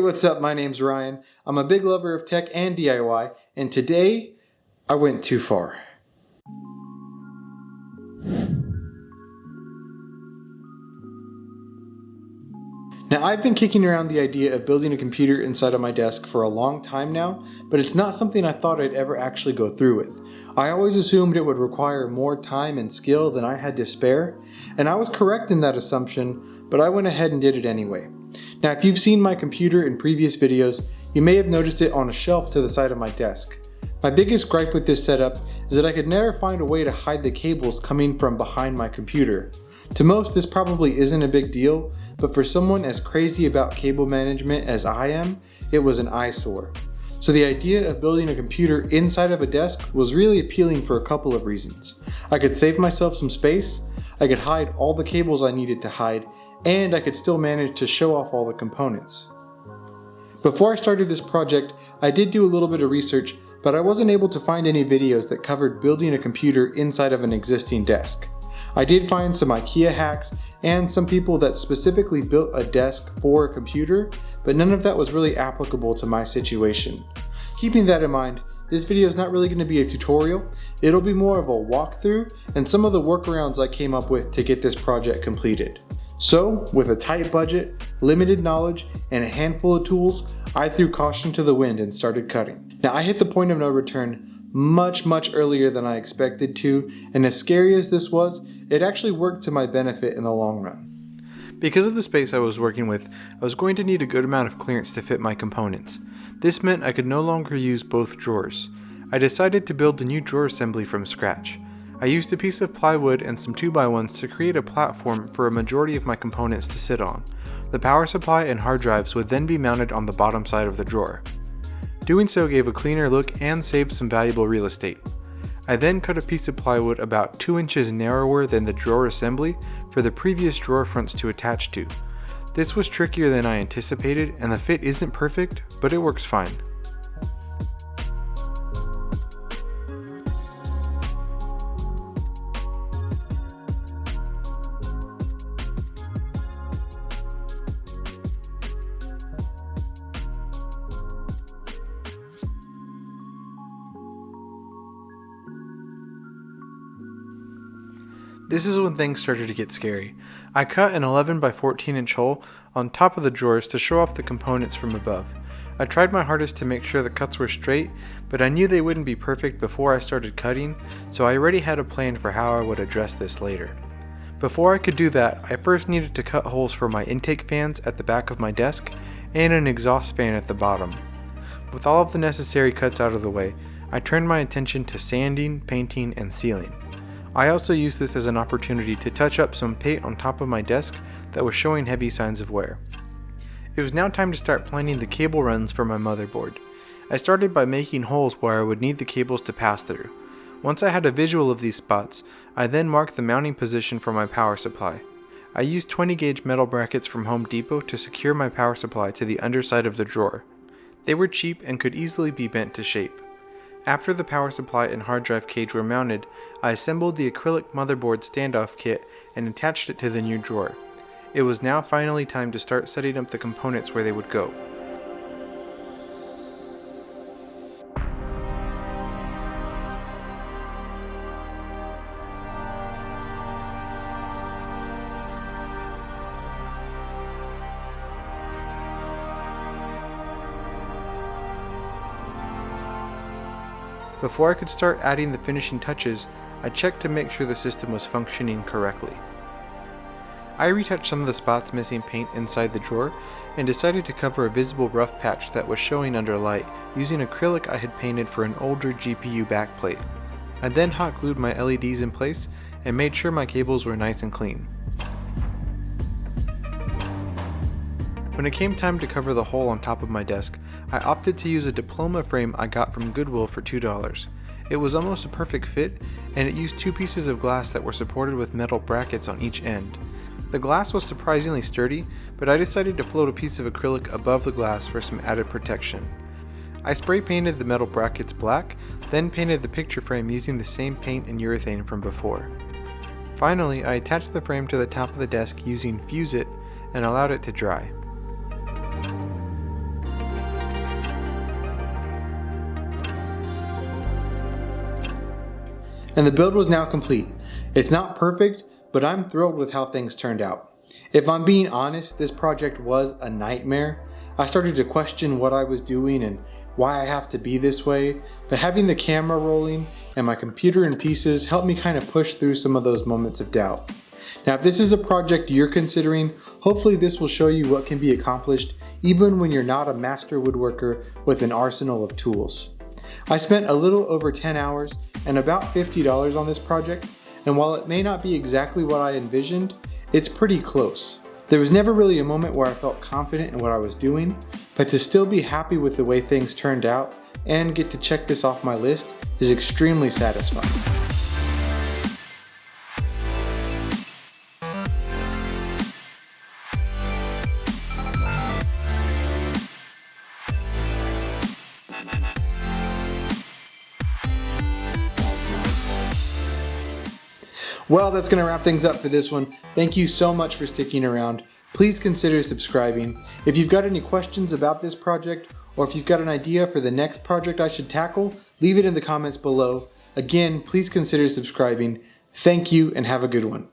What's up? My name's Ryan. I'm a big lover of tech and DIY, and today I went too far. Now, I've been kicking around the idea of building a computer inside of my desk for a long time now, but it's not something I thought I'd ever actually go through with. I always assumed it would require more time and skill than I had to spare, and I was correct in that assumption, but I went ahead and did it anyway. Now, if you've seen my computer in previous videos, you may have noticed it on a shelf to the side of my desk. My biggest gripe with this setup is that I could never find a way to hide the cables coming from behind my computer. To most, this probably isn't a big deal, but for someone as crazy about cable management as I am, it was an eyesore. So the idea of building a computer inside of a desk was really appealing for a couple of reasons. I could save myself some space, I could hide all the cables I needed to hide, and I could still manage to show off all the components. Before I started this project, I did do a little bit of research, but I wasn't able to find any videos that covered building a computer inside of an existing desk. I did find some IKEA hacks and some people that specifically built a desk for a computer, but none of that was really applicable to my situation. Keeping that in mind, this video is not really going to be a tutorial. It'll be more of a walkthrough and some of the workarounds I came up with to get this project completed. So, with a tight budget, limited knowledge, and a handful of tools, I threw caution to the wind and started cutting. Now, I hit the point of no return much earlier than I expected to, and as scary as this was, it actually worked to my benefit in the long run. Because of the space I was working with, I was going to need a good amount of clearance to fit my components. This meant I could no longer use both drawers. I decided to build a new drawer assembly from scratch. I used a piece of plywood and some 2x1s to create a platform for a majority of my components to sit on. The power supply and hard drives would then be mounted on the bottom side of the drawer. Doing so gave a cleaner look and saved some valuable real estate. I then cut a piece of plywood about 2 inches narrower than the drawer assembly for the previous drawer fronts to attach to. This was trickier than I anticipated, and the fit isn't perfect, but it works fine. This is when things started to get scary. I cut an 11 by 14 inch hole on top of the drawers to show off the components from above. I tried my hardest to make sure the cuts were straight, but I knew they wouldn't be perfect before I started cutting, so I already had a plan for how I would address this later. Before I could do that, I first needed to cut holes for my intake fans at the back of my desk and an exhaust fan at the bottom. With all of the necessary cuts out of the way, I turned my attention to sanding, painting, and sealing. I also used this as an opportunity to touch up some paint on top of my desk that was showing heavy signs of wear. It was now time to start planning the cable runs for my motherboard. I started by making holes where I would need the cables to pass through. Once I had a visual of these spots, I then marked the mounting position for my power supply. I used 20 gauge metal brackets from Home Depot to secure my power supply to the underside of the drawer. They were cheap and could easily be bent to shape. After the power supply and hard drive cage were mounted, I assembled the acrylic motherboard standoff kit and attached it to the new drawer. It was now finally time to start setting up the components where they would go. Before I could start adding the finishing touches, I checked to make sure the system was functioning correctly. I retouched some of the spots missing paint inside the drawer and decided to cover a visible rough patch that was showing under light using acrylic I had painted for an older GPU backplate. I then hot glued my LEDs in place and made sure my cables were nice and clean. When it came time to cover the hole on top of my desk, I opted to use a diploma frame I got from Goodwill for $2. It was almost a perfect fit, and it used 2 pieces of glass that were supported with metal brackets on each end. The glass was surprisingly sturdy, but I decided to float a piece of acrylic above the glass for some added protection. I spray painted the metal brackets black, then painted the picture frame using the same paint and urethane from before. Finally, I attached the frame to the top of the desk using Fuse It and allowed it to dry. And the build was now complete. It's not perfect, but I'm thrilled with how things turned out. If I'm being honest, this project was a nightmare. I started to question what I was doing and why I have to be this way, but having the camera rolling and my computer in pieces helped me kind of push through some of those moments of doubt. Now, if this is a project you're considering, hopefully this will show you what can be accomplished even when you're not a master woodworker with an arsenal of tools. I spent a little over 10 hours and about $50 on this project, and while it may not be exactly what I envisioned, it's pretty close. There was never really a moment where I felt confident in what I was doing, but to still be happy with the way things turned out and get to check this off my list is extremely satisfying. Well, that's going to wrap things up for this one. Thank you so much for sticking around. Please consider subscribing. If you've got any questions about this project, or if you've got an idea for the next project I should tackle, leave it in the comments below. Again, please consider subscribing. Thank you and have a good one.